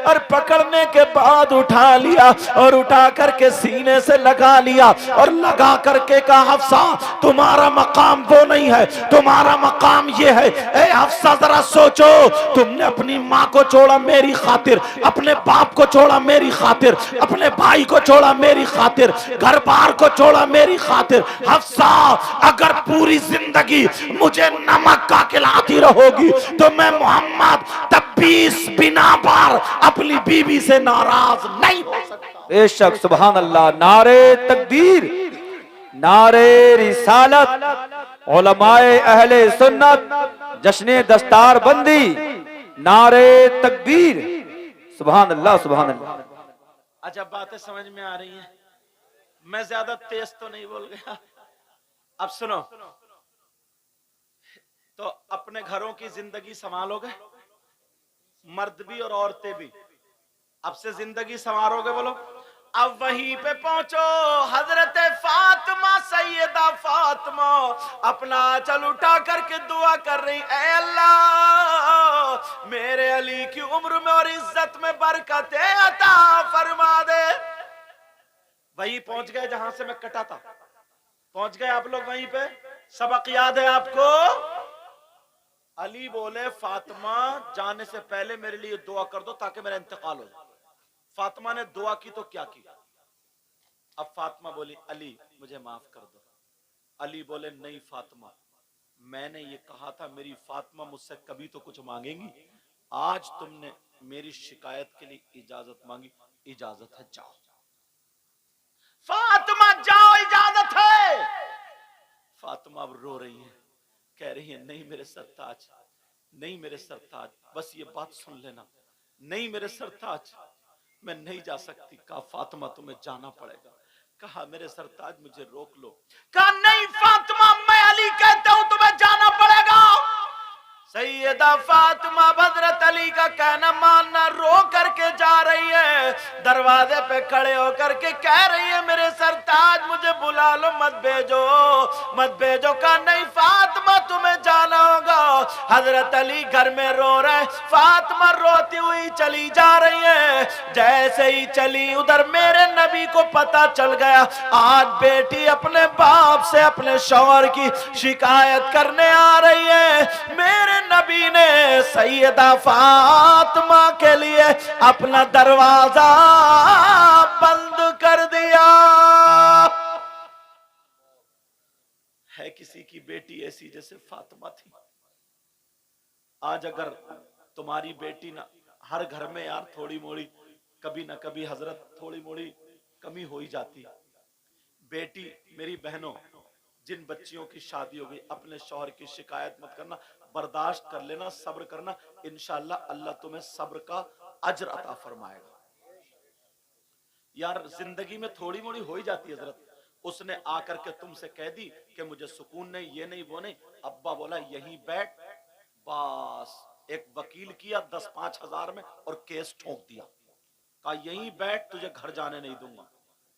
और पकड़ने के बाद उठा लिया और उठा करके सीने से लगा लिया और लगा करके कहा हफ्सा तुम्हारा मकाम वो नहीं है, तुम्हारा मकाम ये है। ए हफ्सा जरा सोचो, तुमने अपनी माँ को छोड़ा मेरी खातिर, अपने बाप को छोड़ा मेरी खातिर, अपने भाई को छोड़ा मेरी खातिर, घर बार को छोड़ा मेरी खातिर। हफ्सा अगर पूरी जिंदगी मुझे नमक का खिलाती रहोगी तो मैं मोहम्मद तब 20 बिना बार अपनी बीवी से नाराज नहीं हो सकता। बेशक सुभान अल्लाह। नारे तकबीर, नारे रिसालत, उलमाए अहले सुन्नत, जश्ने दस्तार बंदी, नारे तकबीर, सुभान अल्लाह सुभान अल्लाह। अच्छा बातें समझ में आ रही हैं? मैं ज्यादा तेज तो नहीं बोल गया? अब सुनो, तो अपने घरों की जिंदगी संभालोगे, मर्द भी और औरतें भी, अब से जिंदगी संवारोगे बोलो। अब वहीं पे पहुंचो, हजरत फातिमा, सैयदा फातिमा अपना आंचल उठा करके दुआ कर रही, ऐ अल्लाह मेरे अली की उम्र में और इज्जत में बरकत अता फरमा दे। वहीं पहुंच गए जहां से मैं कटा था, पहुंच गए आप लोग वहीं पे। सबक याद है आपको? अली बोले फातिमा जाने से पहले मेरे लिए दुआ कर दो ताकि मेरा इंतकाल हो जाए। फातिमा ने दुआ की तो क्या किया? अब फातिमा बोली अली मुझे माफ कर दो। अली बोले नहीं फातिमा, मैंने ये कहा था मेरी फातिमा मुझसे कभी तो कुछ मांगेंगी, आज तुमने मेरी शिकायत के लिए इजाजत मांगी, इजाजत है जाओ। फातिमा जाओ इजाजत है। फातिमा अब रो रही है, कह रही है नहीं मेरे सरताज, नहीं मेरे सरताज, बस ये बात सुन लेना, नहीं मेरे सरताज मैं नहीं जा सकती। कहा फातिमा तुम्हें जाना पड़ेगा। कहा मेरे सरताज मुझे रोक लो। कहा नहीं फातिमा मैं अली कहता हूं तुम्हें जाना पड़ेगा। सैयदा फातिमा हजरत अली का कहना मानना रो करके जा रही है, दरवाजे पे खड़े होकर के कह रही है मेरे सरताज मुझे बुला लो, मत भेजो मत भेजो। का नहीं फातिमा तुम्हें जाना होगा। हजरत अली घर में रो रहे, फातिमा रोती हुई चली जा रही है। जैसे ही चली उधर मेरे नबी को पता चल गया आज बेटी अपने बाप से अपने शौहर की शिकायत करने आ रही है। मेरे नबी ने सैयदा फातिमा के लिए अपना दरवाजा बंद कर दिया। है किसी की बेटी ऐसी जैसे फातिमा थी? आज अगर तुम्हारी बेटी ना, हर घर में यार थोड़ी मोड़ी कभी ना कभी हजरत थोड़ी मोड़ी कमी हो ही जाती है। बेटी मेरी बहनों, जिन बच्चियों की शादी हो गई अपने शौहर की शिकायत मत करना, बर्दाश्त कर लेना, सब्र करना, इंशाअल्लाह अल्लाह तुम्हें सब्र का अजर अता फरमाएगा। यार जिंदगी में थोड़ी मोड़ी हो ही जाती है हजरत। उसने आकर के तुमसे कह दी कि मुझे सुकून नहीं, ये नहीं वो नहीं, अब्बा बोला यहीं बैठ, बस एक वकील किया 10-5 हजार में और केस ठोक दिया, कहा यहीं बैठ तुझे घर जाने नहीं दूंगा,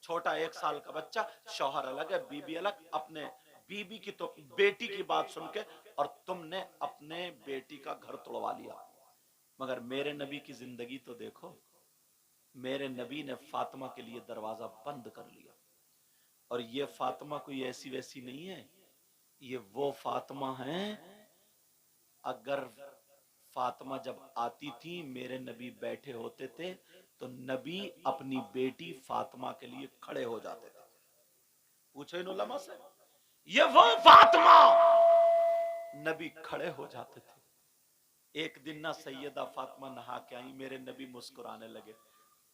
छोटा 1 साल का बच्चा, शौहर अलग है, बीबी अलग, अपने बीबी की तो बेटी की बात सुन के और तुमने अपने बेटी का घर तोड़वा लिया। मगर मेरे नबी की जिंदगी तो देखो, मेरे नबी ने फातिमा के लिए दरवाजा बंद कर लिया। और ये फातिमा कोई ऐसी वैसी नहीं है, ये वो फातिमा है, अगर फातिमा जब आती थी मेरे नबी बैठे होते थे तो नबी अपनी बेटी फातिमा के लिए खड़े हो जाते थे। पूछो इन उलमा से, ये वो फातिमा, नबी खड़े हो जाते थे। एक दिन ना सैयदा फातिमा नहा के आई, मेरे नबी मुस्कुराने लगे।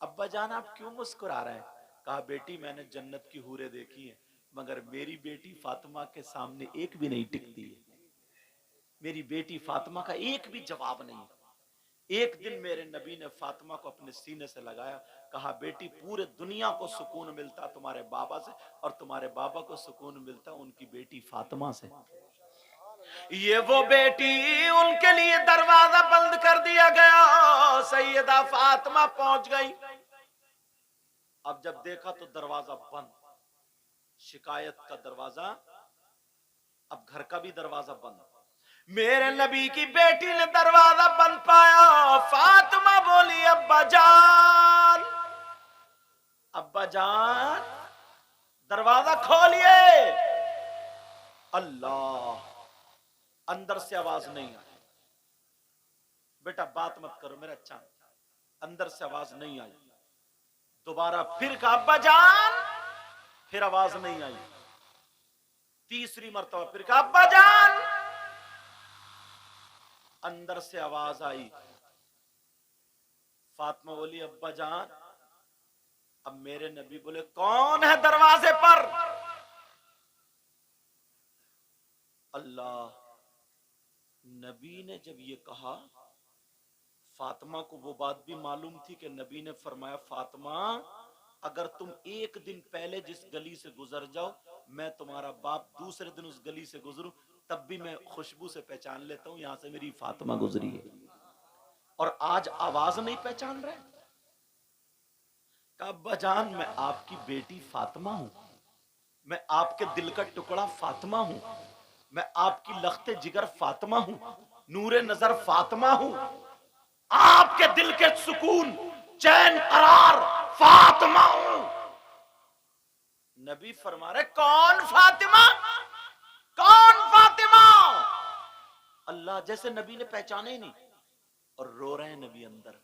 अब्बा जान आप क्यों मुस्कुरा रहे हैं? कहा बेटी मैंने जन्नत की हूरें देखी हैं, मगर मेरी बेटी फातिमा के सामने एक भी नहीं टिकती है। मेरी बेटी फातिमा का एक भी जवाब नहीं। एक दिन मेरे नबी ने फातिमा को अपने सीने से लगाया, कहा बेटी पूरे दुनिया को सुकून मिलता तुम्हारे बाबा से, और तुम्हारे बाबा को सुकून मिलता उनकी बेटी फातिमा से। ये वो बेटी, उनके लिए दरवाजा बंद कर दिया गया। सैयदा फातिमा पहुंच गई। अब जब देखा तो दरवाजा बंद, शिकायत का दरवाजा, अब घर का भी दरवाजा बंद। मेरे नबी की बेटी ने दरवाजा बंद पाया। फातिमा बोली अब्बा जान, अब्बा जान दरवाजा खोलिए। अल्लाह, अंदर से आवाज नहीं आई। बेटा बात मत करो मेरा चांद, अंदर से आवाज नहीं आई। दोबारा फिर कहा अब्बा जान, फिर आवाज नहीं आई। तीसरी मर्तबा फिर कहा अब्बा जान, अंदर से आवाज आई। फातिमा बोली अब्बा जान। अब मेरे नबी बोले कौन है दरवाजे पर? अल्लाह, नबी ने जब ये कहा, फातिमा को वो बात भी मालूम थी कि नबी ने फरमाया फातिमा अगर तुम एक दिन पहले जिस गली से गुजर जाओ, मैं तुम्हारा बाप दूसरे दिन उस गली से गुजरूं, तब भी मैं खुशबू से पहचान लेता हूं यहां से मेरी फातिमा गुजरी है। और आज आवाज नहीं पहचान रहे। अब्बा जान मैं आपकी बेटी फातिमा हूं, मैं आपके दिल का टुकड़ा फातिमा हूं, मैं आपकी लख्ते जिगर फातिमा हूं, नूरे नजर फातिमा हूं, आपके दिल के सुकून चैन करार फातिमा हूं। नबी फरमा रहे कौन फातिमा, कौन फातिमा? अल्लाह, जैसे नबी ने पहचाने ही नहीं। और रो रहे हैं नबी अंदर,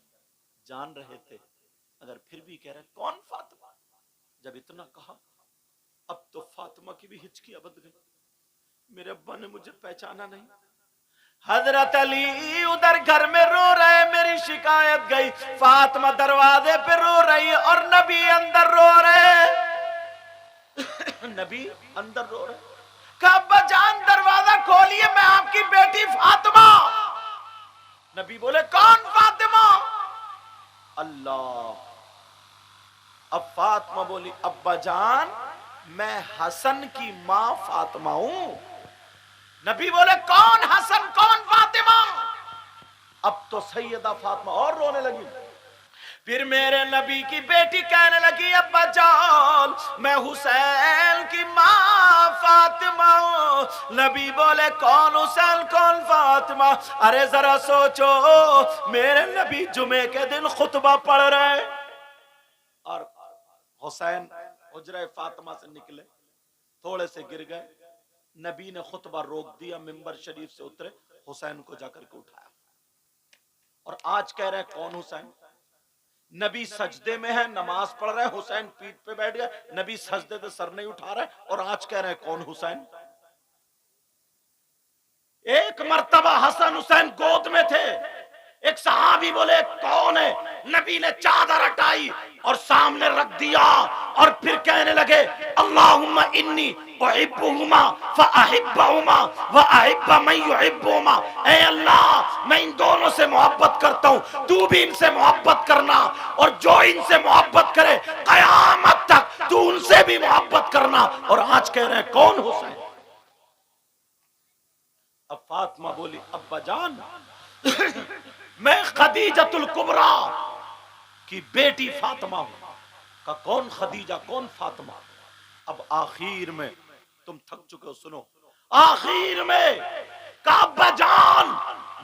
जान रहे थे अगर फिर भी कह रहे कौन फातिमा। जब इतना कहा अब तो फातिमा की भी हिचकियां बंध गई। मेरे अब्बा ने मुझे पहचाना नहीं। हजरत अली उधर घर में रो रहे, मेरी शिकायत गई। फातिमा दरवाजे पे रो रही और नबी अंदर रो रहे। नबी अंदर रो रहे। अब्बा जान दरवाजा खोलिए, मैं आपकी बेटी फातिमा। नबी बोले कौन फातिमा? अल्लाह। अब फातिमा बोली अब्बा जान मैं हसन की मां फातिमा हूं। नबी बोले कौन हसन कौन फातिमा? अब तो सैयदा फातिमा और रोने लगी। फिर मेरे नबी की बेटी कहने लगी अब्बा जान मैं हुसैन की मां फातिमा हूं। नबी बोले कौन हुसैन कौन फातिमा? अरे जरा सोचो, मेरे नबी जुमे के दिन खुतबा पढ़ रहे और हुसैन हुजरा फातिमा से निकले, थोड़े से गिर गए। नबी ने खुतबा रोक दिया, मिंबर शरीफ से उतरे, हुसैन को जाकर के उठाया। और आज कह रहे हैं कौन हुसैन? नबी सजदे में है, नमाज पढ़ रहे हैं, हुसैन पीठ पे बैठ गए, नबी सजदे से सर नहीं उठा रहे और आज कह रहे हैं कौन हुसैन? एक मर्तबा हसन हुसैन गोद में थे, एक सहाबी बोले कौन है? नबी ने चादर हटाई और सामने रख दिया और फिर कहने लगे अल्लाहुम्मा इन्नी उहिब्बुहुमा फअहिब्बहुमा व अहिब्ब मन युहिब्बुहुमा। ऐ अल्लाह मैं इन दोनों से मोहब्बत करता हूं, तू भी इनसे मोहब्बत करना, और जो इनसे मोहब्बत करे कयामत तक तू उनसे भी मोहब्बत करना। और आज कह रहे हैं कौन हुसैन? अब फातिमा बोली अब्बा जान मैं खदीजतुल कुबरा की बेटी फातिमा हूं। का कौन खदीजा कौन फातिमा। अब आखिर में तुम थक चुके हो, सुनो आखिर में का अब्बा जान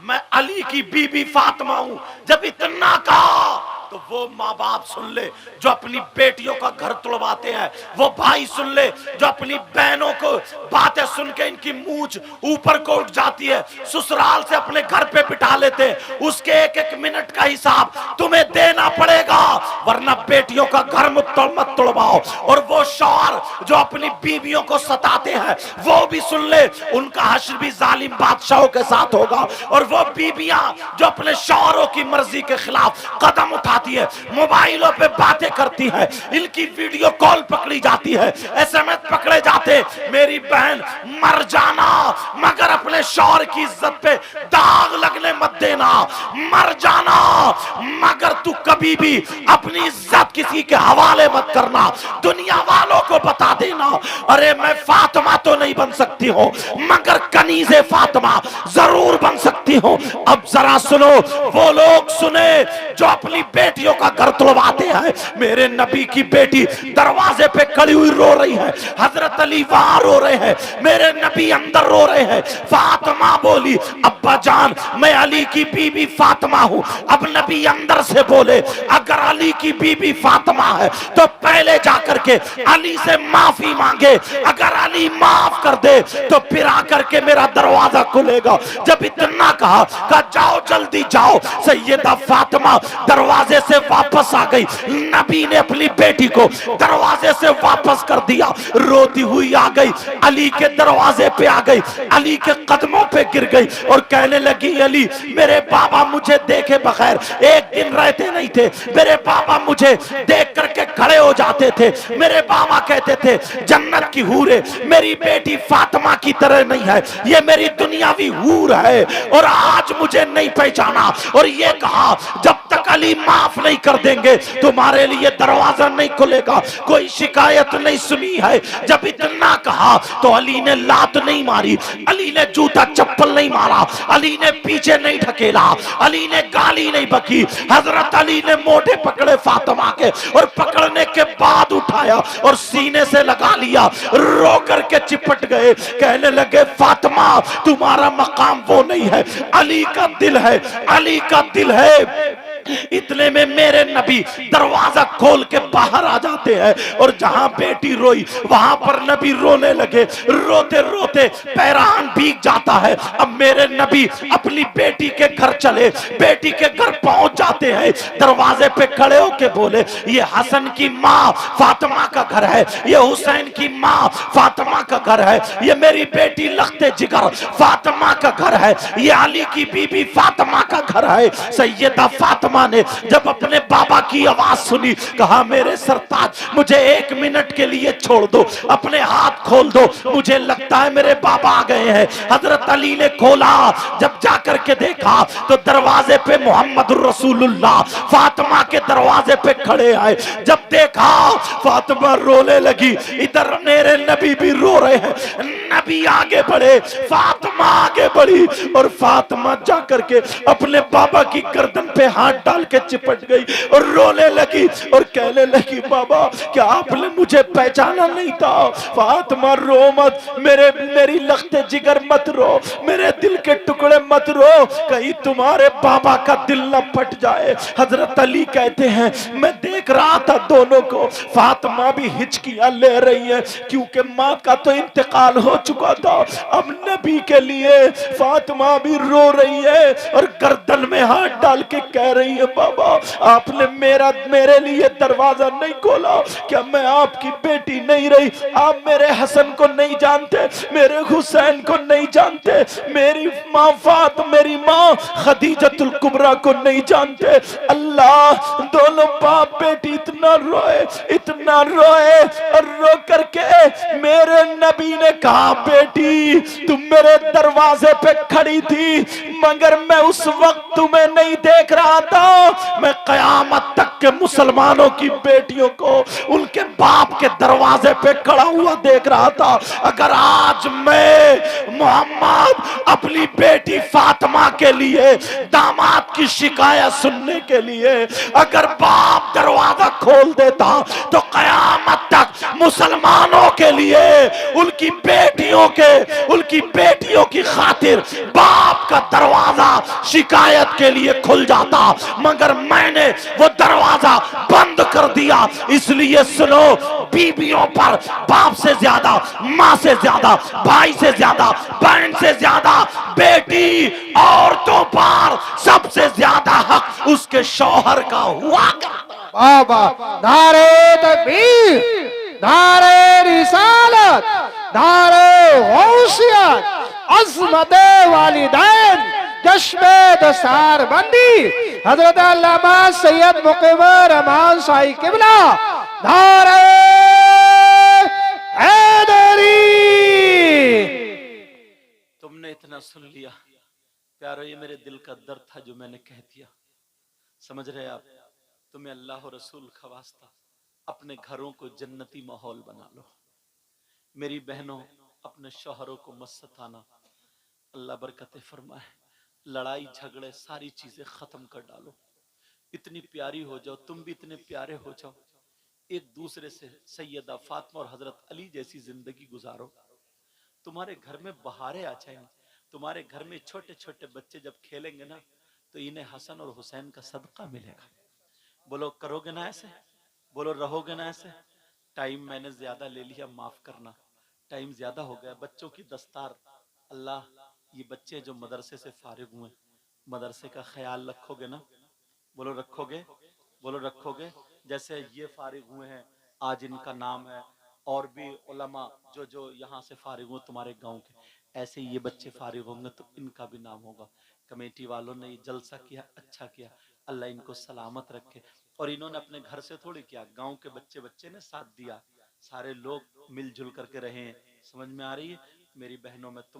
मैं अली की बीबी फातिमा हूं। जब इतना कहा तो वो माँ बाप सुन ले जो अपनी बेटियों का घर तोड़वाते हैं, वो भाई सुन ले जो अपनी बहनों को बातें सुन के इनकी मूंछ ऊपर को उठ जाती है, ससुराल से अपने घर पे बिठा लेते हैं। उसके एक एक मिनट का हिसाब तुम्हें देना पड़ेगा, वरना बेटियों का घर मत तोड़वाओ। और वो शौहर जो अपनी बीवियों को सताते हैं वो भी सुन ले, उनका हश्र भी जालिम बादशाहों के साथ होगा। और वो बीबियां जो अपने शौहरों की मर्जी के खिलाफ कदम उठाती है, मोबाइलों पे बातें करती है, इनकी वीडियो कॉल पकड़ी जाती है, एसएमएस पकड़े जाते, मेरी बहन मर जाना मगर अपने शौहर की इज्जत पे दाग लगने मत देना। मर जाना मगर तू कभी भी अपनी इज्जत किसी के हवाले मत करना, दुनिया वालों को बता देना अरे मैं फातिमा तो नहीं बन सकती हूँ मगर कनीज़े फातिमा जरूर बन सकती हूँ। अब जरा सुनो, वो लोग सुने जो अपनी बेटियों का घर तोड़वाते हैं। मेरे नबी की बेटी दरवाजे पे खड़ी हुई रो रही है, हजरत अली वहां रो रहे हैं, मेरे नबी अंदर रो रहे हैं। फातिमा बोली अब्बा जान मैं अली की बीबी फातिमा हूं। अब नबी अंदर से बोले अगर अली की बीबी फातिमा है तो पहले जाकर के अली से माफी मांगे, अगर अली माफ कर दे तो फिर आकर के मेरा दरवाजा खुलेगा। जब इतना कहा जाओ जल्दी जाओ, सैयदा फातिमा दरवाजे से वापस आ गई। नबी ने अपनी बेटी को दरवाजे से वापस कर दिया, रोती हुई आ गई, अली के दरवाजे पे आ गई, अली के कदमों पे गिर गई और कहने लगी अली मेरे बाबा मुझे देखे बगैर एक दिन रहते नहीं थे, मेरे बाबा मुझे देख करके खड़े हो जाते थे, मेरे बाबा कहते थे जन्नत की हूर मेरी बेटी फातिमा की तरह नहीं है, ये मेरी दुनियावी हूर है और आज मुझे नहीं पहचाना। और ये कहा जब तक अली माफ नहीं कर देंगे तुम्हारे लिए दरवाजा नहीं खुलेगा, कोई शिकायत नहीं सुनी है। जब इतना कहा तो अली ने लात नहीं मारी, अली ने जूता चप्पल नहीं मारा, अली ने पीछे नहीं ढकेला, अली ने गाली नहीं बकी। हजरत अली ने मोटे पकड़े फातिमा के और पकड़ने के बाद उठाया और सीने से लगा लिया, रो करके चिपट गए, कहने लगे फातिमा तुम्हारा मकाम वो नहीं है, अली का दिल है, अली का दिल है। इतने में मेरे नबी दरवाजा खोल के बाहर आ जाते हैं और जहां बेटी रोई वहां पर नबी रोने लगे, रोते रोते पैरान भीग जाता है। अब मेरे नबी अपनी बेटी के घर चले, बेटी के घर पहुंच जाते हैं, दरवाजे पे खड़े होके बोले ये हसन की माँ फातिमा का घर है, ये हुसैन की माँ फातिमा का घर है, ये मेरी बेटी लख्ते जिगर फातिमा का घर है, ये अली की बीबी फातिमा का घर है। सैयदा फातिमा ने जब अपने बाबा की आवाज सुनी कहा मेरे सरताज मुझे एक मिनट के लिए छोड़ दो, अपने हाथ खोल दो, मुझे लगता है मेरे बाबा आ गए हैं। हजरत अली ने खोला, जब जाकर के देखा तो दरवाजे पे मोहम्मद रसूलुल्लाह फातिमा के दरवाजे पे खड़े आए। जब देखा फातिमा रोने लगी, इधर मेरे नबी भी रो रहे हैं, नबी आगे बढ़े, फातिमा आगे बढ़ी और फातिमा जाकर के अपने बाबा की गर्दन पे हाथ डाल के चिपट गई और रोने लगी और कहने लगी बाबा क्या आपने मुझे पहचाना नहीं था? फातिमा रो मत, मेरी लख्ते जिगर मत रो, मेरे दिल के टुकड़े मत रो, कहीं तुम्हारे बाबा का दिल न फट जाए। हजरत अली कहते हैं मैं देख रहा था दोनों को, फातिमा भी हिचकियां ले रही है क्योंकि माँ का तो इंतकाल हो चुका था, अब नबी के लिए फातिमा भी रो रही है और गर्दन में हाथ डाल के कह रही है बाबा आपने मेरे लिए दरवाजा नहीं खोला, क्या मैं आपकी बेटी नहीं रही? आप मेरे हसन को नहीं जानते, मेरे हुसैन को नहीं जानते, मेरी माँ मेरी माँ खदीजतुल कुबरा को नहीं जानते। अल्लाह दोनों बाप बेटी इतना रोए और रो करके मेरे नबी ने कहा बेटी तुम मेरे दरवाजे पे खड़ी थी, मगर मैं उस वक्त तुम्हें नहीं देख रहा था, मैं कयामत तक के मुसलमानों की बेटियों को उनके बाप के दरवाजे पे खड़ा हुआ देख रहा था। अगर आज मैं मोहम्मद अपनी बेटी फातिमा के लिए दामाद की शिकायत सुनने के लिए अगर बाप दरवाजा खोल देता तो कयामत तक मुसलमानों के लिए उनकी बेटियों की खातिर बाप का दरवाजा शिकायत के लिए खुल जाता, मगर मैंने वो दरवाजा बंद कर दिया। इसलिए सुनो, बीबियों पर बाप से ज्यादा, माँ से ज्यादा, भाई से ज्यादा, बहन से ज्यादा, बेटी औरतों पर सबसे ज्यादा हक उसके शौहर का हुआ करता। बाबा नारे तकबीर, नारे रिसालत, नारे गौसियत, अज़मते वालिदैन, जश्मे दस्तार बंदी हजरत अल्लामा सैयद मुकीम रहमान शाही किबला, नारे हैदरी। तुमने इतना सुन लिया प्यारो, ये मेरे दिल का दर्द था जो मैंने कह दिया। समझ रहे आप? तुम्हें अल्लाह और रसूल का वास्ता अपने घरों को जन्नती माहौल बना लो। मेरी बहनों, अपने शौहरों को मत सताना। अल्लाह बरकत फरमाए। लड़ाई झगड़े सारी चीजें खत्म कर डालो। इतनी प्यारी हो जाओ, तुम भी इतने प्यारे हो जाओ, एक दूसरे से सैयदा फातिमा और हजरत अली जैसी जिंदगी गुजारो। तुम्हारे घर में बहारें आ जाएंगी। तुम्हारे घर में छोटे छोटे बच्चे जब खेलेंगे ना, तो इन्हें हसन और हुसैन का सदका मिलेगा। बोलो करोगे ना ऐसे? बोलो रहोगे ना ऐसे? टाइम मैंने ज्यादा ले लिया, माफ करना, टाइम ज्यादा हो गया। बच्चों की दस्तार, अल्लाह ये बच्चे जो मदरसे से फारिग हुए, मदरसे का ख्याल रखोगे ना? बोलो रखोगे? बोलो रखोगे? जैसे ये फारिग हुए हैं, आज इनका नाम है, और भी उलमा जो जो यहाँ से फारिग हुए तुम्हारे गांव के, ऐसे ये बच्चे फारिग होंगे तो इनका भी नाम होगा। कमेटी वालों ने ये जलसा किया, अच्छा किया, अल्लाह इनको सलामत रखे। और इन्होंने अपने घर से थोड़ी किया, गांव के बच्चे बच्चे ने साथ दिया, सारे लोग मिलजुल करके रहे। समझ में आ रही है? मेरी बहनों, में तुमसे